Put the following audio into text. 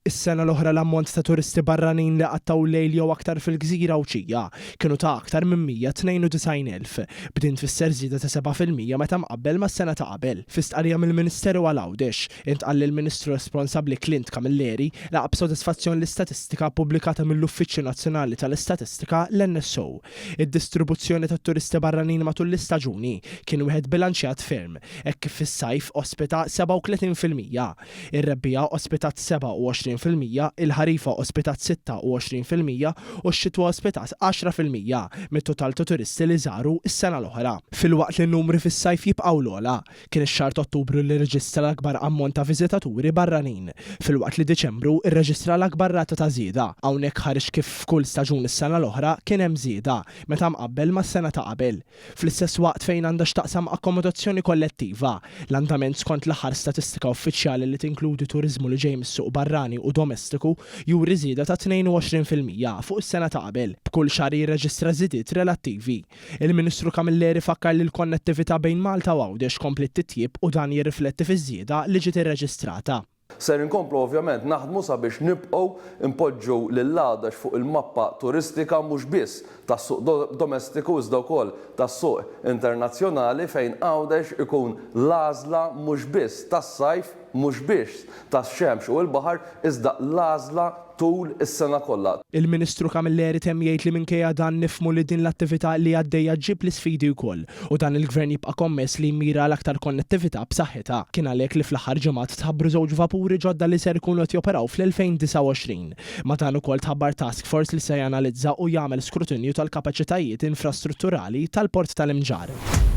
Is-sena l-oħra l-ammont ta' turisti barranin li qattaw lejl jew aktar fil-Gżira u Ċija kienu ta' aktar minn 192,000, b'din tfisser żieda ta' 7% meta mqabbel mas-sena ta' qabel. F'istqarrija mill-Ministeru għal Għawdex intqal lill-Ministru responsabbli Clint Camilleri laqab sodisfazzjon l-istatistika pubblikata mill-Uffiċċju Nazzjonali tal-Istatistika l-NSO. Id-distribuzzjoni tat-turisti barranin matul l-istaġuni kien wieħed bilanċjat ferm, hekk kif fis-sajf ospita 37%, ir-rebbija ospitat 27%, il-ħarifa ospitat 26% u x-xitwa ospitat 10% mit-total ta' turisti li żaru s-sena l-oħra. Filwaqt li n-numri fis-sajf jibqgħu l-ogħla, kien ix-xahar ta' Ottubru li rreġistra l-akbar ammont ta' viżitaturi barranin, filwaqt li Diċembru rreġistra l-akbar rata ta' żieda. Hawnhekk ħareġ kif f'kull staġun is-sena l-oħra kien hemm żieda meta mqabbel mas-sena ta' qabel. Fl-istess waqt fejn għandha x'taqsam akkomodazzjoni kollettiva, l-andament skont l-aħħar statistika uffiċjali li tinkludi turiżmu li ġej mis-suq barrani u domestiku juri żieda ta' 22% fuq is-sena ta' qabel. B'kull xahar jirreġistra żidiet relattivi. Il-Ministru Camilleri fakkar li l-konnettività bejn Malta u Għawdex komplet titjib u dan jirrifletti fiż-żieda li ġiet irreġistrata. Ser inkomplu ovvjament naħdmu sabiex nibqgħu impoġġu lil Għawdex fuq il-mappa turistika mhux biss tas-suq domestiku iżda wkoll tas-suq internazzjonali fejn Għawdex ikun l-għażla mhux biss tas-sajf, mhux biss tax-xemx u l-baħar iżda l-għażla tul is-sena kollha. Il-Ministru Camilleri temm jgħid li minkejja dan nifhmu li din l-attività li għaddejja ġib l-isfidi wkoll u dan il-Gvern jibqa' kommess li jmira l-aktar konnettività b'saħħitha. Kien għalhekk li fl-aħħar ġimgħat tħabbru żewġ vapuri ġodda li ser ikunu qed joperaw fl-2029. Ma dan ukoll tħabbar task force li se janalizza u jagħmel skrutinju tal-kapaċitajiet infrastrutturali tal-Port tal-Imġar.